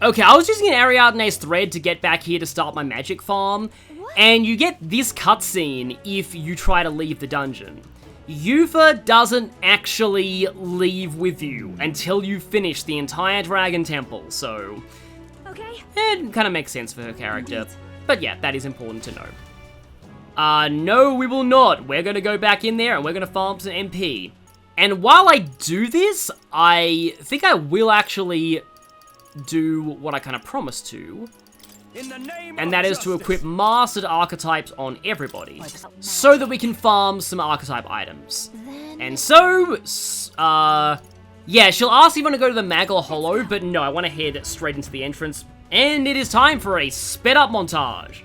Okay, I was using an Ariadne's thread to get back here to start my magic farm, and you get this cutscene if you try to leave the dungeon. Yufa doesn't actually leave with you until you finish the entire Dragon Temple, so... Okay. It kind of makes sense for her character. But yeah, that is important to know. No, we will not. We're going to go back in there and we're going to farm some MP. And while I do this, I think I will actually do what I kind of promised to. And that is to equip mastered archetypes on everybody, so that we can farm some archetype items. And so, yeah, she'll ask if you want to go to the Magel Hollow, but no, I want to head straight into the entrance. And it is time for a sped up montage.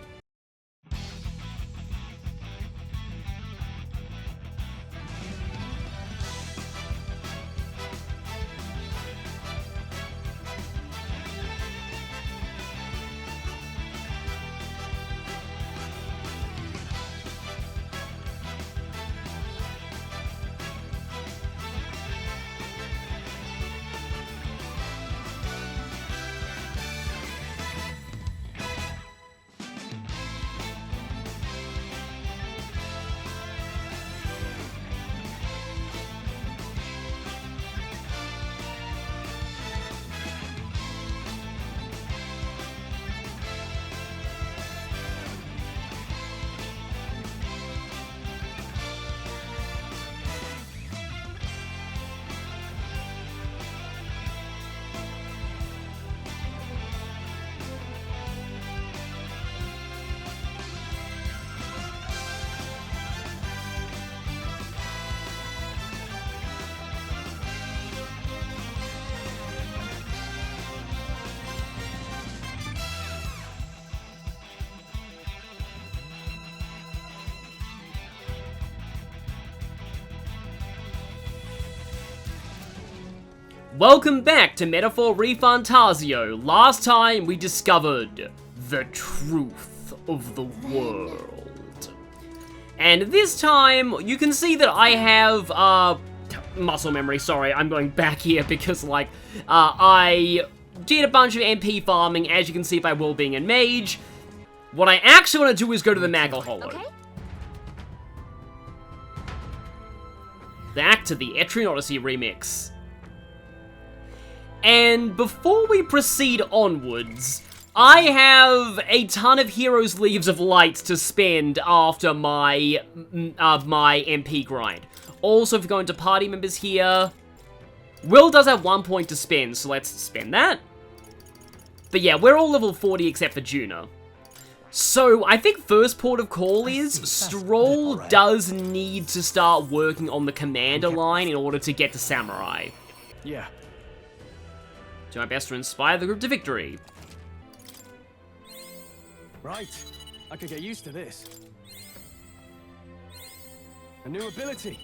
Welcome back to Metaphor ReFantazio. Last time we discovered the truth of the world. And this time, you can see that I have, muscle memory, sorry, I'm going back here because, like, I did a bunch of MP farming, as you can see by Will being a mage. What I actually want to do is go to the Magel Hollow. Okay. Back to the Etrian Odyssey remix. And before we proceed onwards, I have a ton of Heroes Leaves of Light to spend after my my MP grind. Also, if we go into party members here, Will does have 1 point to spend, so let's spend that. But yeah, we're all level 40 except for Juna. So, I think first port of call is, Stroll does need to start working on the commander line in order to get to Samurai. Yeah. Do my best to inspire the group to victory. Right. I could get used to this. A new ability.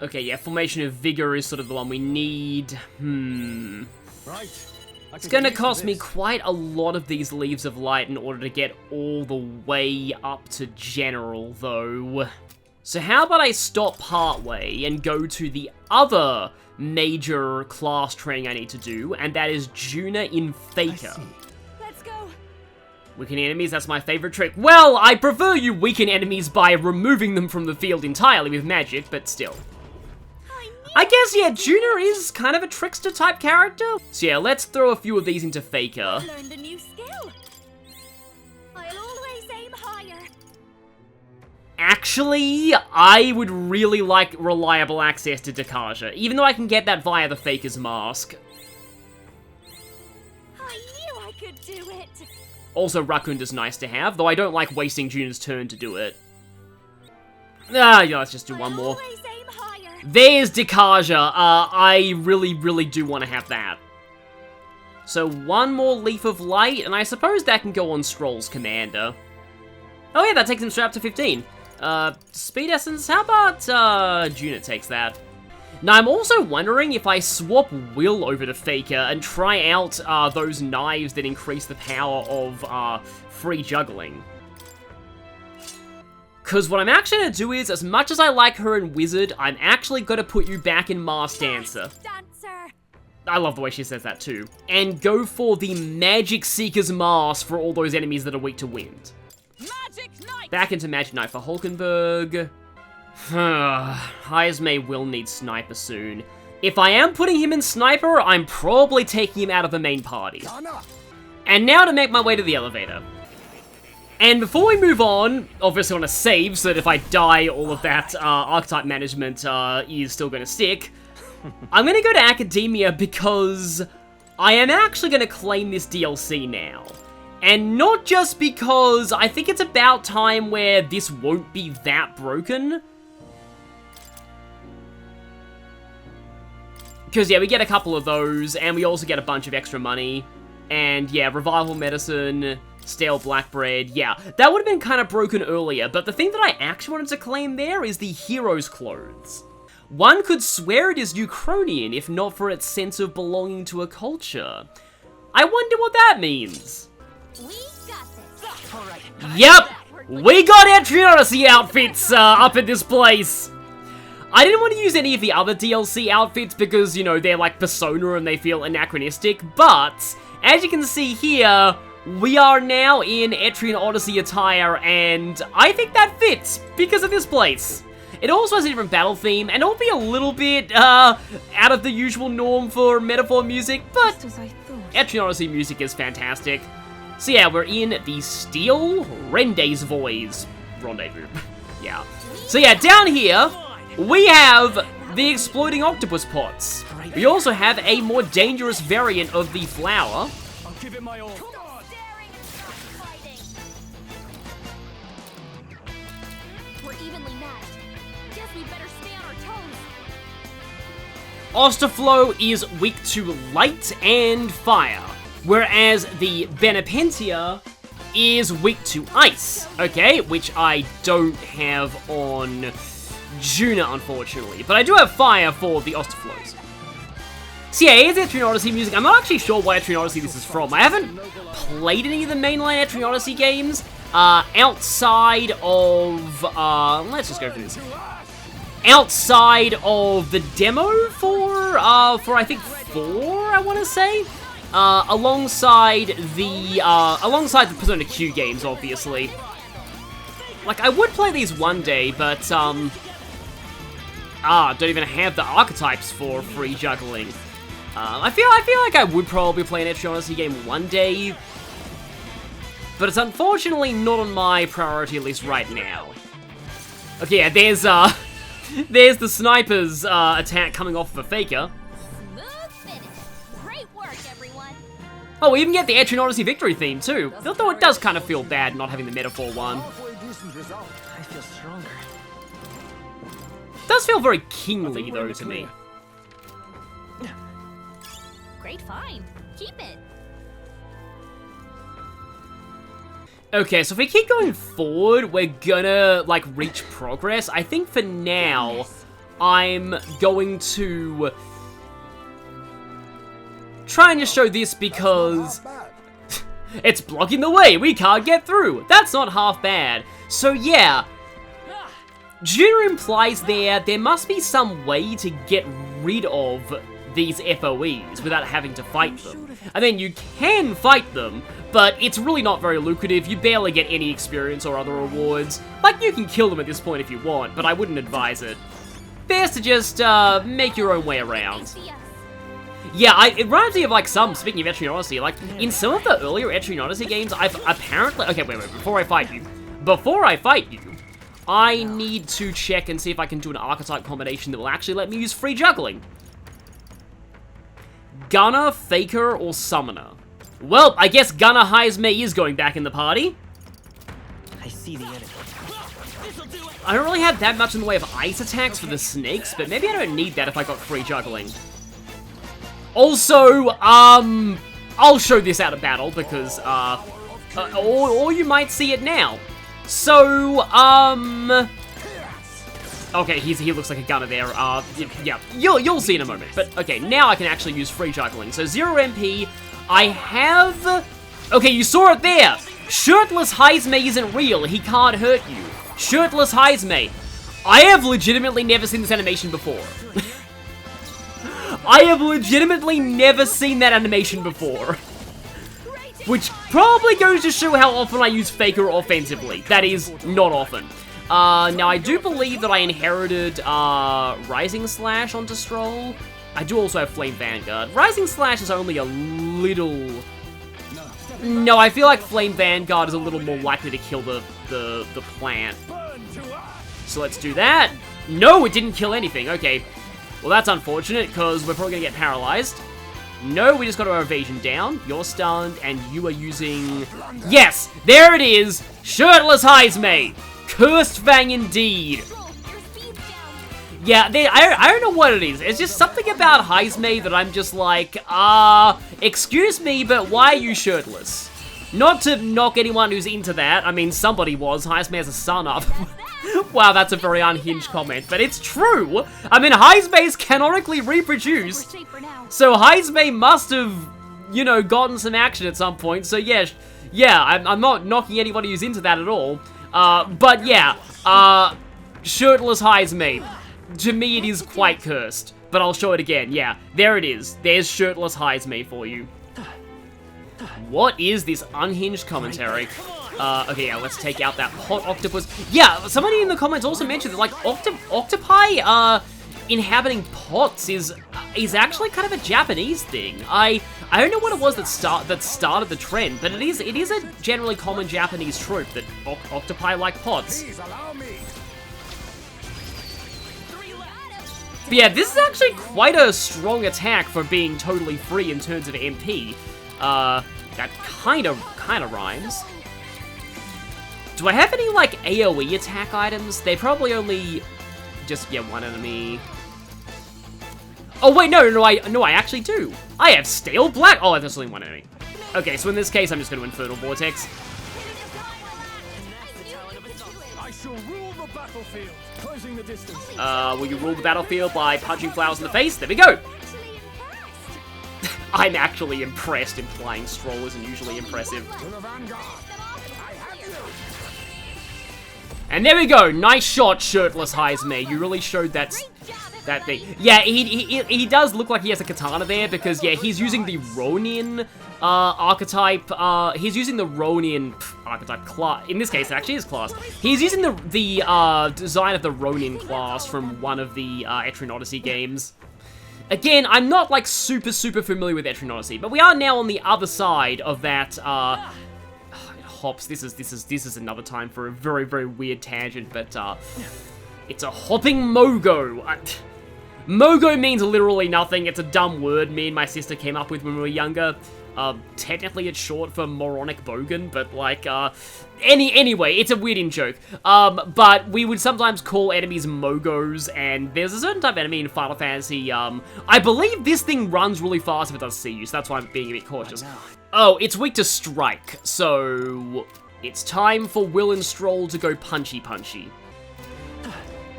Okay, yeah, Formation of Vigor is sort of the one we need. Right. It's gonna cost me quite a lot of these Leaves of Light in order to get all the way up to General, though. So how about I stop partway and go to the other major class training I need to do, and that is Juna in Faker. Let's go. Weaken enemies, that's my favorite trick. Well, I prefer you weaken enemies by removing them from the field entirely with magic, but still. I guess, yeah, Juna is kind of a trickster type character. So yeah, let's throw a few of these into Faker. Learned a new skill. I'll always aim higher. Actually, I would really like reliable access to Dakaja, even though I can get that via the Faker's Mask. I knew I could do it. Also, Rakunda's nice to have, though I don't like wasting Juna's turn to do it. Yeah, let's just do one more. Always aim higher. There's Dakaja. I really do want to have that. So one more Leaf of Light, and I suppose that can go on Stroll's commander. Oh yeah, that takes him straight up to 15. Speed Essence, how about, Juna takes that? Now, I'm also wondering if I swap Will over to Faker and try out, those knives that increase the power of, free juggling. Because what I'm actually going to do is, as much as I like her in Wizard, I'm actually going to put you back in Masked Dancer. Dancer. I love the way she says that too. And go for the Magic Seeker's Mask for all those enemies that are weak to wind. Magic Knight! Back into Magic Knight for Hulkenberg. Heismay will need Sniper soon. If I am putting him in Sniper, I'm probably taking him out of the main party. And now to make my way to the elevator. And before we move on, obviously I want to save so that if I die, all of that archetype management is still going to stick. I'm going to go to Academia because I am actually going to claim this DLC now. And not just because I think it's about time where this won't be that broken. Because, yeah, we get a couple of those, and we also get a bunch of extra money. And, yeah, Revival Medicine, Stale Black Bread, yeah. That would have been kind of broken earlier, but the thing that I actually wanted to claim there is the Hero's Clothes. One could swear it is Ukrainian, if not for its sense of belonging to a culture. I wonder what that means. We got this. Yep! We got Etrian Odyssey outfits up in this place! I didn't want to use any of the other DLC outfits because, you know, they're like Persona and they feel anachronistic, but as you can see here, we are now in Etrian Odyssey attire, and I think that fits because of this place. It also has a different battle theme, and it'll be a little bit, out of the usual norm for metaphor music, but Etrian Odyssey music is fantastic. So yeah, we're in the Steel Rendezvous. Yeah. So yeah, down here, we have the Exploding Octopus Pots. We also have a more dangerous variant of the flower. I'll give it my all. Staring and stop fighting. We're evenly matched. Guess we better stay on our toes. Osterflow is weak to light and fire, whereas the Benepentia is weak to ice, okay, which I don't have on Juna, unfortunately, but I do have fire for the Osterflows. So yeah, here's Etrian Odyssey music. I'm not actually sure what Etrian Odyssey this is from. I haven't played any of the mainline Etrian Odyssey games, outside of, let's just go for this. Outside of the demo for I think 4, I want to say, alongside the Persona Q games, obviously. Like, I would play these one day, but, don't even have the archetypes for free juggling. I feel like I would probably play an Etrian Odyssey game one day, but it's unfortunately not on my priority list right now. Okay, yeah, there's the sniper's attack coming off of a faker. Smooth finish. Great work, everyone. Oh, we even get the Etrian Odyssey victory theme too, although it does kind of feel bad not having the metaphor one. I feel stronger. It does feel very kingly though to me. Great find. Keep it. Okay, so if we keep going forward, we're gonna, like, reach progress. I think for now, I'm going to try and just show this because it's blocking the way. We can't get through. That's not half bad. So yeah, Juna implies there must be some way to get rid of these F.O.Es without having to fight them. And then you can fight them, but it's really not very lucrative. You barely get any experience or other rewards. Like, you can kill them at this point if you want, but I wouldn't advise it. Best to just, make your own way around. Yeah, it reminds me of, like, speaking of Etrian Odyssey, like, in some of the earlier Etrian Odyssey games, I've apparently... Okay, wait, before I fight you, I need to check and see if I can do an archetype combination that will actually let me use free juggling. Gunner, Faker, or Summoner? Well, I guess Gunner Heismay is going back in the party. I see the enemy. I don't really have that much in the way of ice attacks for the snakes, but maybe I don't need that if I got free juggling. Also, I'll show this out of battle because, or you might see it now. So, okay, he looks like a gunner there. Yeah, you'll see in a moment. But, okay, now I can actually use free juggling. So, 0 MP. I have... Okay, you saw it there. Shirtless Heismay isn't real. He can't hurt you. Shirtless Heismay. I have legitimately never seen this animation before. I have legitimately never seen that animation before. Which probably goes to show how often I use F.O.E.ar offensively. That is, not often. Now, I do believe that I inherited Rising Slash onto Stroll. I do also have Flame Vanguard. Rising Slash is only a little... No, I feel like Flame Vanguard is a little more likely to kill the plant. So let's do that. No, it didn't kill anything. Okay. Well, that's unfortunate, because we're probably going to get paralyzed. No, we just got our evasion down. You're stunned, and you are using... Yes! There it is! Shirtless Heismay! Cursed Fang indeed! Yeah, I don't know what it is. It's just something about Heismay that I'm just like, excuse me, but why are you shirtless? Not to knock anyone who's into that. I mean, somebody was. Heismay has a son up. Wow, that's a very unhinged comment, but it's true. I mean, Heismays canonically reproduce. So Heismay must have, you know, gotten some action at some point. So yeah, I'm not knocking anybody who's into that at all. But yeah, shirtless Heismay. To me, it is quite cursed, but I'll show it again. Yeah, there it is. There's shirtless Heismay for you. What is this unhinged commentary? Okay, yeah, let's take out that hot octopus. Yeah, somebody in the comments also mentioned that, like, octopi, inhabiting pots is actually kind of a Japanese thing. I don't know what it was that started the trend, but it is a generally common Japanese trope that octopi like pots. But yeah, this is actually quite a strong attack for being totally free in terms of MP. That kind of rhymes. Do I have any, like, AoE attack items? They probably only just get one enemy. Oh, wait, no, I actually do. I have Stale Black. Oh, that's only one enemy. Okay, so in this case, I'm just going to Infernal Vortex. I shall rule the battlefield, closing the distance. Will you rule the battlefield by punching flowers in the face? There we go. I'm actually impressed. Implying Stroll isn't usually impressive. And there we go. Nice shot, shirtless Heismay. You really showed that thing. Yeah, he does look like he has a katana there because, yeah, he's using the Ronin archetype. He's using the Ronin archetype class. In this case, it actually is class. He's using the design of the Ronin class from one of the Etrian Odyssey games. Again, I'm not, like, super familiar with Etrian Odyssey, but we are now on the other side of that, hops. This is another time for a very weird tangent, but, it's a hopping Mogo. Mogo means literally nothing. It's a dumb word me and my sister came up with when we were younger. Technically it's short for moronic bogan, but like, anyway, it's a weird in-joke. But we would sometimes call enemies Mogos, and there's a certain type of enemy in Final Fantasy, I believe this thing runs really fast if it does see you, so that's why I'm being a bit cautious. Oh, it's weak to strike, so it's time for Will and Stroll to go punchy.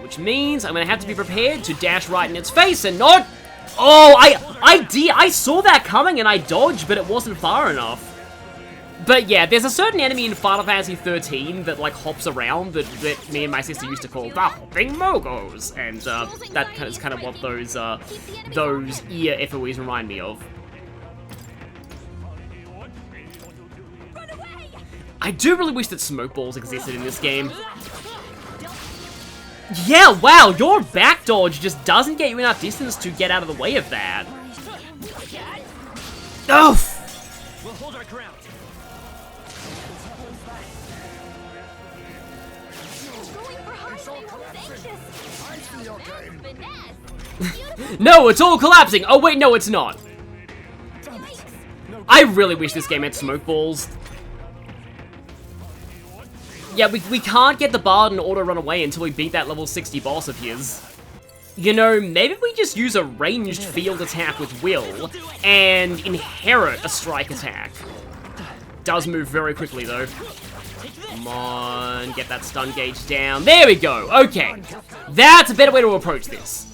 Which means I'm gonna have to be prepared to dash right in its face and not... Oh, I saw that coming and I dodged, but it wasn't far enough. But yeah, there's a certain enemy in Final Fantasy 13 that like hops around that me and my sister used to call the hopping Mogos, and that is kind of what those ear F.O.Es remind me of. I do really wish that smoke balls existed in this game. Yeah, wow, your back dodge just doesn't get you enough distance to get out of the way of that. Oh! We'll hold our ground. No, it's all collapsing! Oh wait, no, it's not. I really wish this game had smoke balls. Yeah, we can't get the Bard and auto run away until we beat that level 60 boss of his. You know, maybe we just use a ranged field attack with Will and inherit a strike attack. Does move very quickly though. Come on, get that stun gauge down. There we go, okay. That's a better way to approach this.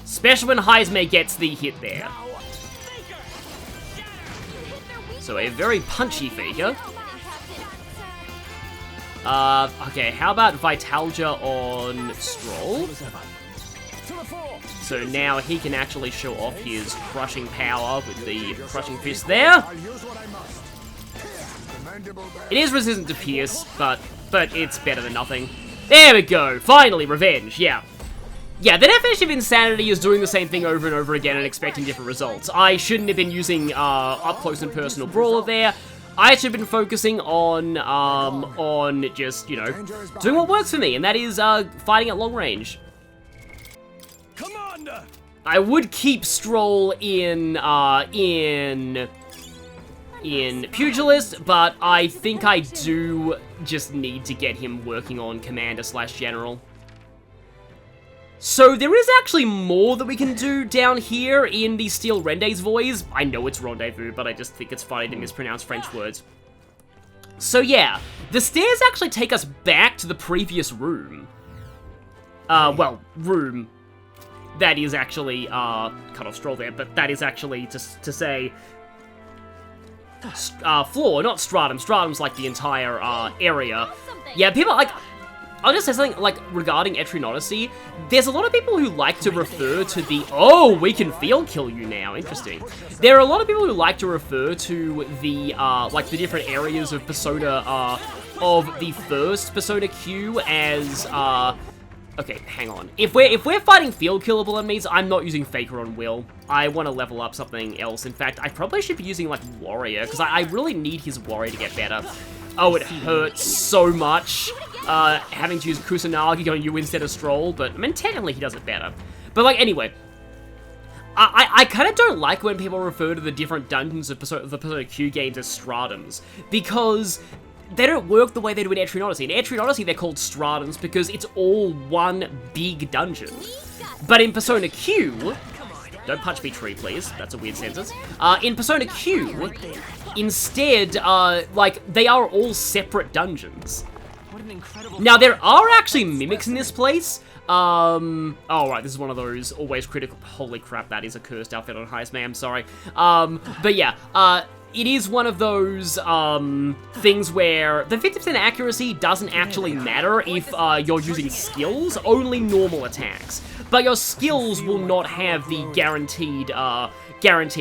Especially when Heismay gets the hit there. So a very punchy Faker. Okay, how about Vitalgia on Stroll? so now he can actually show off his crushing power with the crushing fist there. I'll use what I must. Commendable bear. It is resistant to pierce, but it's better than nothing. There we go, finally, revenge, yeah. Yeah, the definition of insanity is doing the same thing over and over again and expecting different results. I shouldn't have been using up close and personal brawler there. I should have been focusing on just, you know, doing what works for me, and that is fighting at long range. Commander! I would keep Stroll in Pugilist, but I think I do just need to get him working on Commander/General. So there is actually more that we can do down here in the Steel Rendezvous. I know it's rendezvous, but I just think it's funny to mispronounce French words. So yeah, the stairs actually take us back to the previous room. Well, room. That is actually, cut off Stroll there, but that is actually to say, floor, not stratum. Stratum's like the entire, area. Yeah, people, like, I'll just say something, like, regarding Etrian Odyssey, there's a lot of people who like to refer to the, oh, we can field kill you now, interesting. There are a lot of people who like to refer to the, like, the different areas of Persona, of the first Persona Q as, okay, hang on. If we're fighting field killable enemies, I'm not using Faker on Will. I want to level up something else. In fact, I probably should be using, like, Warrior, because I really need his Warrior to get better. Oh, it hurts so much, having to use Kusanagi on you instead of Stroll, but, I mean, technically he does it better. But, like, anyway, I kind of don't like when people refer to the different dungeons of the Persona Q games as stratums, because they don't work the way they do in Etrian Odyssey. In Etrian Odyssey, they're called stratums because it's all one big dungeon. But in Persona Q, don't punch me, tree, please. That's a weird sentence. In Persona Q, instead, like, they are all separate dungeons. What an incredible... Now, there are actually mimics in this place. Oh, right, this is one of those always critical... Holy crap, that is a cursed outfit on Heist, ma'am, sorry. But yeah, it is one of those, things where the 50% accuracy doesn't actually matter if, you're using skills, only normal attacks. But your skills will not have the guaranteed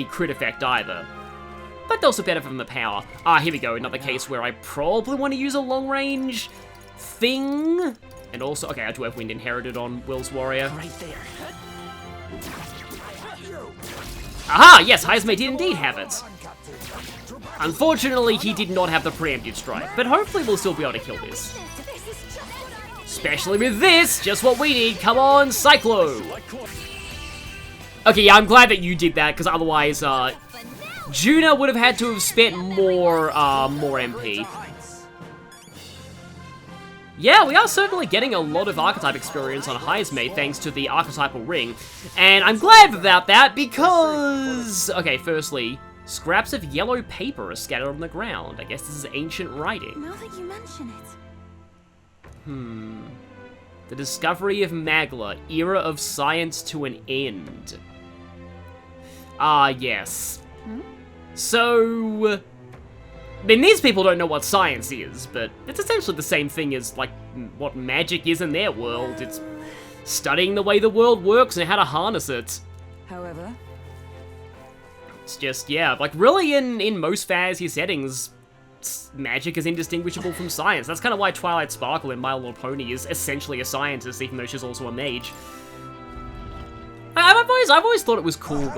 crit effect either. But they'll also benefit from the power. Here we go, another case where I probably want to use a long-range thing. And also, okay, I do have Wind Inherited on Will's Warrior. Right there. Aha, yes, Heismate did indeed have it. Unfortunately, he did not have the preemptive strike, but hopefully we'll still be able to kill this. Especially with this, just what we need. Come on, Cyclo! Okay, yeah, I'm glad that you did that, because otherwise, Juna would have had to have spent more MP. Yeah, we are certainly getting a lot of Archetype experience on Heismate thanks to the Archetypal Ring, and I'm glad about that because... Okay, firstly, scraps of yellow paper are scattered on the ground. I guess this is ancient writing. Now that you mention it. The discovery of Magla, era of science to an end. Ah, yes. So... I mean, these people don't know what science is, but it's essentially the same thing as, like, what magic is in their world. It's studying the way the world works and how to harness it. However, it's just, yeah, like, really in most fantasy settings, magic is indistinguishable from science. That's kind of why Twilight Sparkle in My Little Pony is essentially a scientist, even though she's also a mage. I've always thought it was cool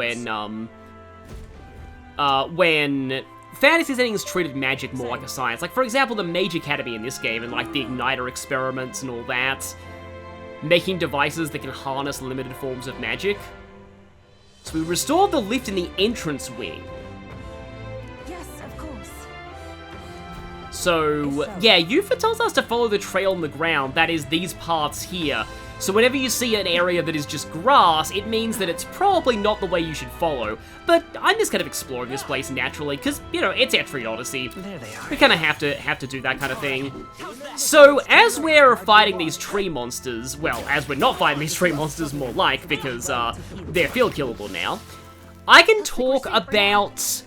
when fantasy settings treated magic more like a science. Like, for example, the Mage Academy in this game, and, like, the Igniter experiments and all that. Making devices that can harness limited forms of magic. So we restored the lift in the entrance wing. yes, of course. So, yeah, Yufa tells us to follow the trail on the ground, that is, these paths here. So whenever you see an area that is just grass, it means that it's probably not the way you should follow. But I'm just kind of exploring this place naturally, because, you know, it's Etrian Odyssey. There they are. We kind of have to do that kind of thing. So, as we're fighting these tree monsters, well, as we're not fighting these tree monsters, more like, because, they're field killable now, I can talk about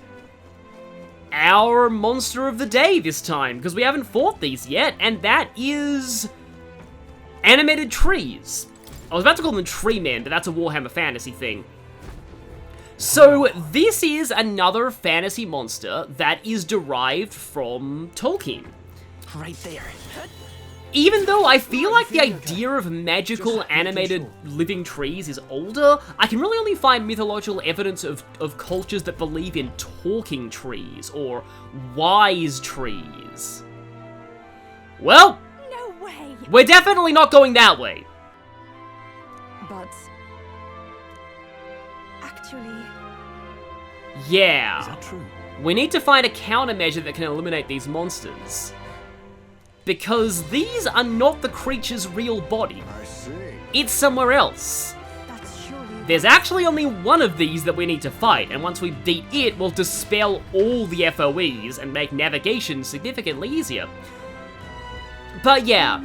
our monster of the day this time, because we haven't fought these yet, and that is... animated trees. I was about to call them tree men, but that's a Warhammer Fantasy thing. So, this is another fantasy monster that is derived from Tolkien. Right there. Even though I feel like the idea of magical animated living trees is older, I can really only find mythological evidence of cultures that believe in talking trees, or wise trees. Well, No way. we're definitely not going that way. But actually, Yeah. Is that true? We need to find a countermeasure that can eliminate these monsters. Because these are not the creature's real body. I see. It's somewhere else. that's surely There's actually only one of these that we need to fight, and once we beat it, we'll dispel all the F.O.Es and make navigation significantly easier. But yeah,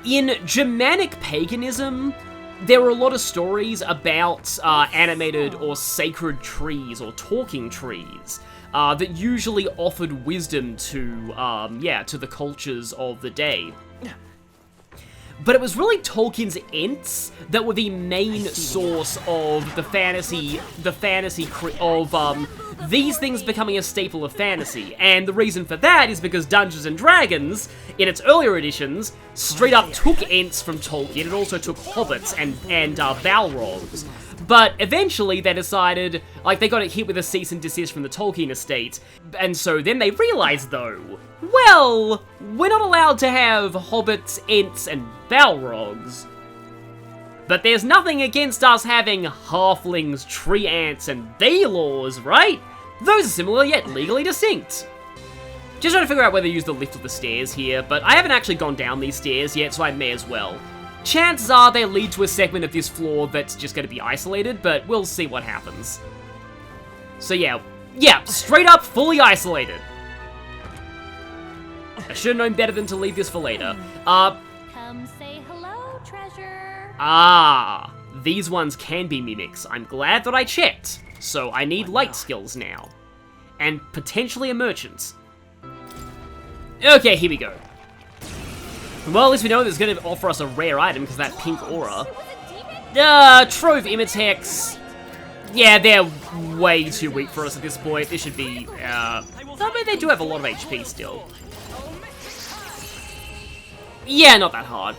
in Germanic paganism, there were a lot of stories about animated or sacred trees or talking trees that usually offered wisdom to the cultures of the day. But it was really Tolkien's Ents that were the main source of the fantasy of these things becoming a staple of fantasy. And the reason for that is because Dungeons & Dragons, in its earlier editions, straight up took Ents from Tolkien. It also took hobbits and Balrogs. But eventually they decided, like, they got hit with a cease and desist from the Tolkien estate. And so then they realized, though, well, we're not allowed to have hobbits, Ents, and Balrogs. But there's nothing against us having halflings, tree ants, and Daelors, right? Those are similar yet legally distinct. Just trying to figure out whether to use the lift or the stairs here, but I haven't actually gone down these stairs yet, so I may as well. Chances are they lead to a segment of this floor that's just going to be isolated, but we'll see what happens. So yeah, straight up fully isolated. I should have known better than to leave this for later. Come say hello, treasure. These ones can be mimics. I'm glad that I checked. So I need light skills now. And potentially a merchant. Okay, here we go. Well, at least we know that it's going to offer us a rare item because that pink aura. It was a demon. Trove Imitex. Yeah, they're way too weak for us at this point. This should be, I mean, they do have a lot of HP still. Yeah, not that hard.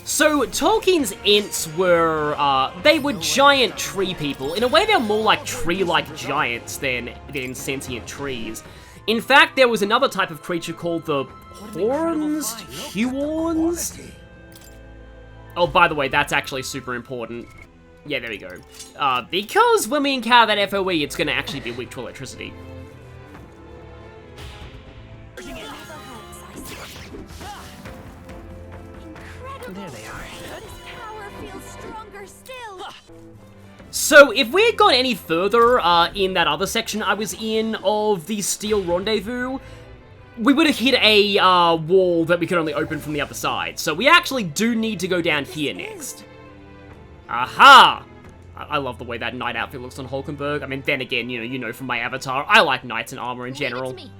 So, Tolkien's Ents were, they were giant tree people. In a way, they're more like tree-like giants than sentient trees. In fact, there was another type of creature called the Huorns? Oh, by the way, that's actually super important. Yeah, there we go. Because when we encounter that F.O.E, it's gonna actually be weak to electricity. There they are. This power feels stronger still. So, if we had gone any further in that other section I was in of the Steel Rendezvous, we would have hit a wall that we could only open from the other side. So we actually do need to go down here next. Aha! I love the way that knight outfit looks on Hulkenberg. I mean, then again, you know from my avatar, I like knights in armor in general. Leave it to me.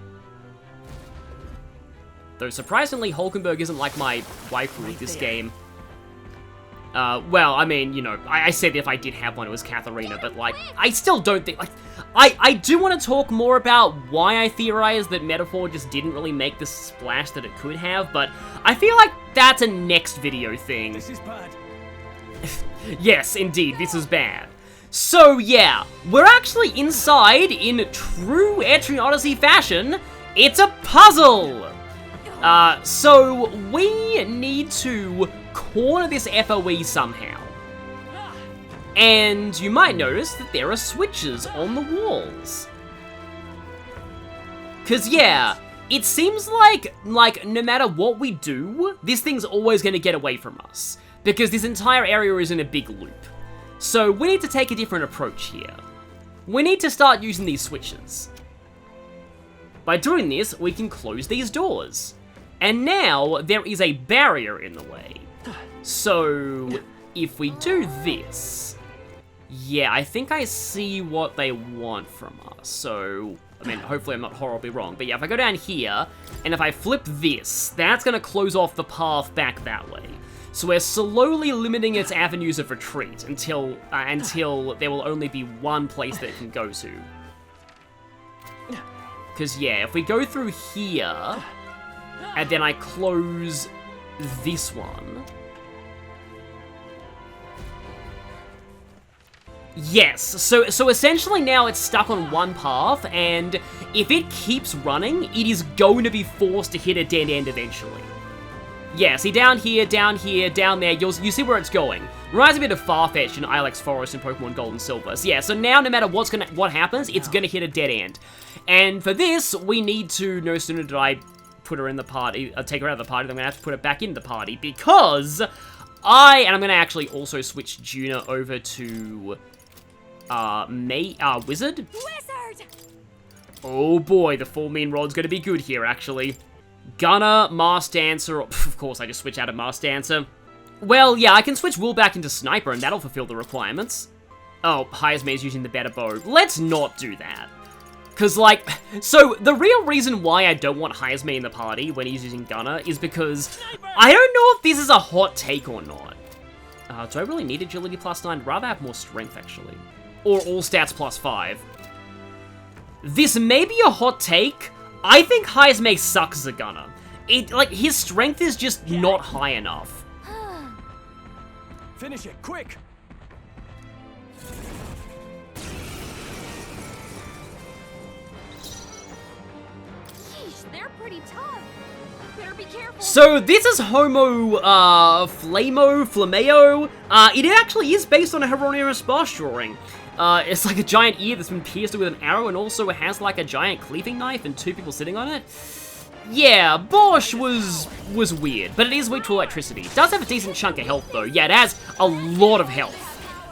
Though surprisingly, Hulkenberg isn't like my waifu with this game. Well, I mean, I said if I did have one, it was Katharina, but, like, I still don't think, like, I do want to talk more about why I theorize that Metaphor just didn't really make the splash that it could have, but I feel like that's a next video thing. This is bad. Yes, indeed, this is bad. So, yeah, we're actually inside in true Etrian Odyssey fashion. It's a puzzle! So we need to corner this F.O.E somehow. And you might notice that there are switches on the walls. Cause yeah, it seems like no matter what we do, this thing's always gonna get away from us. Because this entire area is in a big loop. So we need to take a different approach here. We need to start using these switches. By doing this, we can close these doors. And now, there is a barrier in the way. So, if we do this... Yeah, I think I see what they want from us. So, I mean, hopefully I'm not horribly wrong. But yeah, if I go down here, and if I flip this, that's going to close off the path back that way. So we're slowly limiting its avenues of retreat until there will only be one place that it can go to. Because, yeah, if we go through here, and then I close this one... Yes, so essentially now it's stuck on one path, and if it keeps running, it is going to be forced to hit a dead end eventually. Yeah, see, down here, down there, you see where it's going. Reminds me a bit of Farfetch'd and Ilex Forest in Pokemon Gold and Silver. So yeah, so now no matter what happens, it's gonna hit a dead end. And for this, we need to, no sooner did I put her in the party, take her out of the party, then I'm gonna have to put her back in the party, because and I'm gonna actually also switch Juna over to... Wizard? Wizard! Oh boy, the full mean rod's gonna be good here, actually. Gunner, Masked Dancer, of course I just switch out of Masked Dancer. Well, yeah, I can switch Will back into Sniper and that'll fulfill the requirements. Oh, Heisme is using the better bow. Let's not do that. Cause like, so the real reason why I don't want Heisme in the party when he's using Gunner is because I don't know if this is a hot take or not. Do I really need Agility +9? I'd rather have more Strength, actually. Or all stats +5. This may be a hot take. I think Heisme sucks as a gunner. His strength is just not high enough. Finish it, quick! Yeesh, they're pretty tough. Better be careful. So this is Homo Flaemo. It actually is based on a Hieronymus Bosch drawing. It's like a giant ear that's been pierced with an arrow and also has like a giant cleaving knife and two people sitting on it. Yeah, Bosch was weird, but it is weak to electricity. It does have a decent chunk of health though. Yeah, it has a lot of health.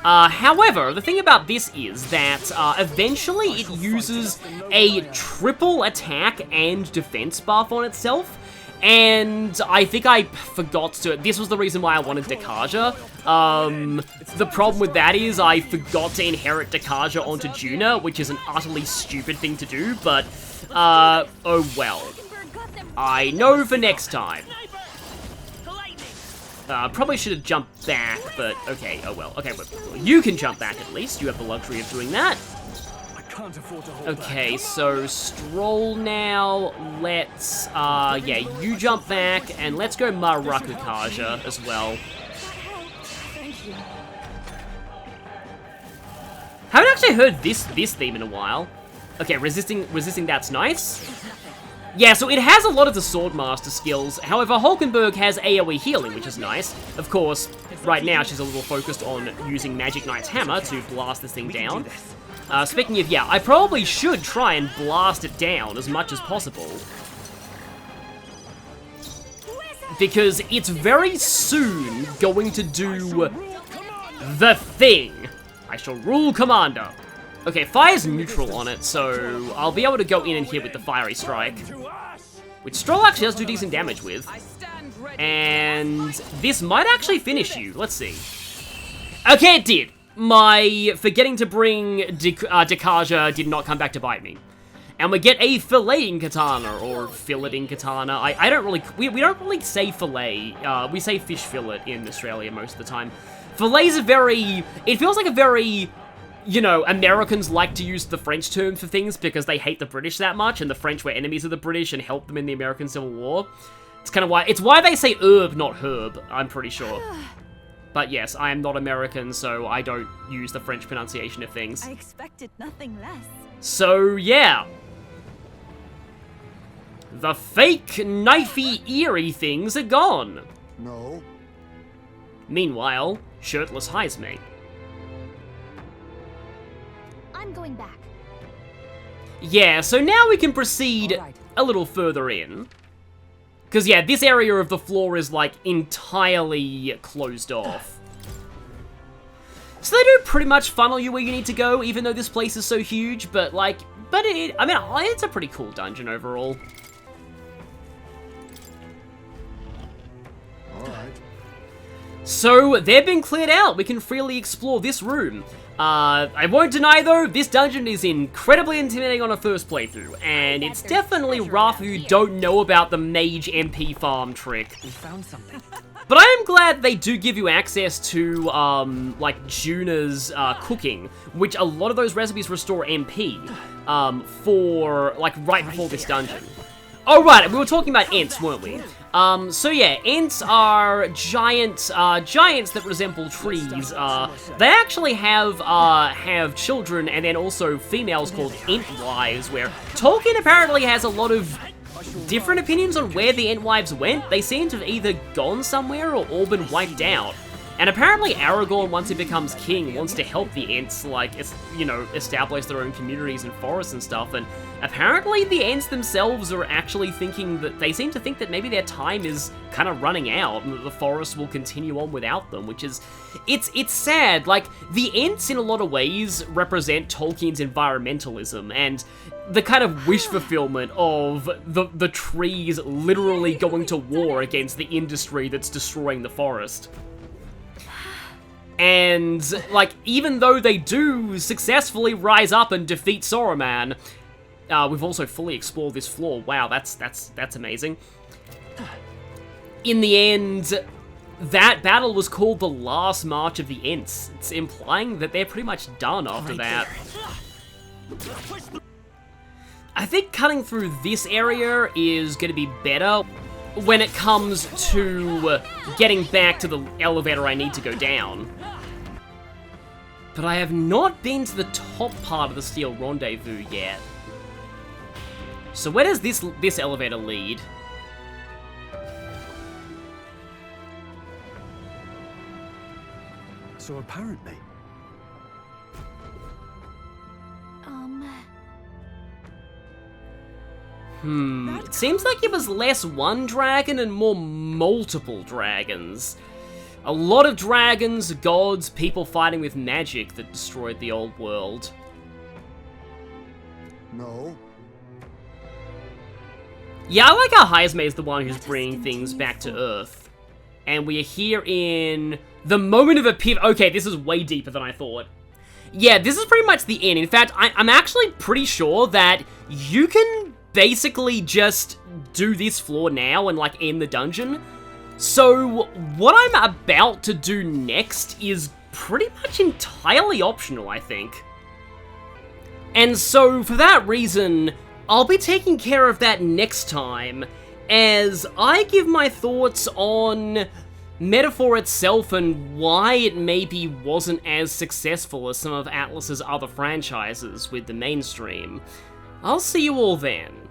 However, the thing about this is that eventually it uses a triple attack and defense buff on itself. And I think I forgot to... This was the reason why I wanted Dekaja. The problem with that is I forgot to inherit Dekaja onto Juna, which is an utterly stupid thing to do, but, oh well. I know for next time. Probably should have jumped back, but okay, oh well. Okay, but you can jump back at least. You have the luxury of doing that. Okay, so Stroll now, let's, yeah, you jump back, and let's go Marakukaja as well. Thank you. Haven't actually heard this theme in a while. Okay, resisting, that's nice. Yeah, so it has a lot of the Swordmaster skills, however, Hulkenberg has AoE healing, which is nice. Of course, right now she's a little focused on using Magic Knight's hammer to blast this thing down. Speaking of, yeah, I probably should try and blast it down as much as possible. Because it's very soon going to do the thing. I shall rule Commander. Okay, fire's neutral on it, so I'll be able to go in and hit with the Fiery Strike. Which Stroll actually does do decent damage with. And this might actually finish you. Let's see. Okay, it did. My forgetting to bring Dekaja did not come back to bite me. And we get a filleting katana, or filleting katana. I don't really, we don't really say fillet. We say fish fillet in Australia most of the time. Fillet's a very, it feels like a very, you know, Americans like to use the French term for things because they hate the British that much, and the French were enemies of the British and helped them in the American Civil War. It's kind of why, it's why they say herb, not herb, I'm pretty sure. But yes, I am not American, so I don't use the French pronunciation of things. I expected nothing less. So, yeah. The fake, knifey, eerie things are gone. No. Meanwhile, shirtless Heisme. I'm going back. Yeah, so now we can proceed a little further in. Because, yeah, this area of the floor is, like, entirely closed off. So they do pretty much funnel you where you need to go, even though this place is so huge, but, like, it's a pretty cool dungeon overall. Alright. So, they've been cleared out. We can freely explore this room. I won't deny, though, this dungeon is incredibly intimidating on a first playthrough, and it's definitely rough if you don't know about the Mage MP farm trick. We found something. But I am glad they do give you access to, like, Juna's cooking, which a lot of those recipes restore MP for, like, right before this dungeon. Oh, right, we were talking about Ents, weren't we? So yeah, Ents are giants that resemble trees. They actually have children and then also females called Entwives, where Tolkien apparently has a lot of different opinions on where the Entwives went. They seem to have either gone somewhere or all been wiped out. And apparently Aragorn, once he becomes king, wants to help the Ents, like, you know, establish their own communities and forests and stuff, and apparently the Ents themselves are actually thinking that, they seem to think that maybe their time is kind of running out, and that the forest will continue on without them, which is, it's sad. Like, the Ents in a lot of ways represent Tolkien's environmentalism, and the kind of wish fulfillment of the trees literally going to war against the industry that's destroying the forest. And, like, even though they do successfully rise up and defeat Saruman, we've also fully explored this floor. Wow, that's amazing. In the end, that battle was called the Last March of the Ents. It's implying that they're pretty much done after that. I think cutting through this area is going to be better when it comes to getting back to the elevator I need to go down. But I have not been to the top part of the Steel Rendezvous yet. So where does this elevator lead? So apparently... It seems like it was less one dragon and more multiple dragons. A lot of dragons, gods, people fighting with magic that destroyed the old world. No. Yeah, I like how Heisme is the one who's bringing things back to Earth. And we are here in the moment of epiphany. Okay, this is way deeper than I thought. Yeah, this is pretty much the end. In fact, I'm actually pretty sure that you can basically just do this floor now and, like, end the dungeon. So, what I'm about to do next is pretty much entirely optional, I think. And so, for that reason, I'll be taking care of that next time, as I give my thoughts on Metaphor itself and why it maybe wasn't as successful as some of Atlus's other franchises with the mainstream. I'll see you all then.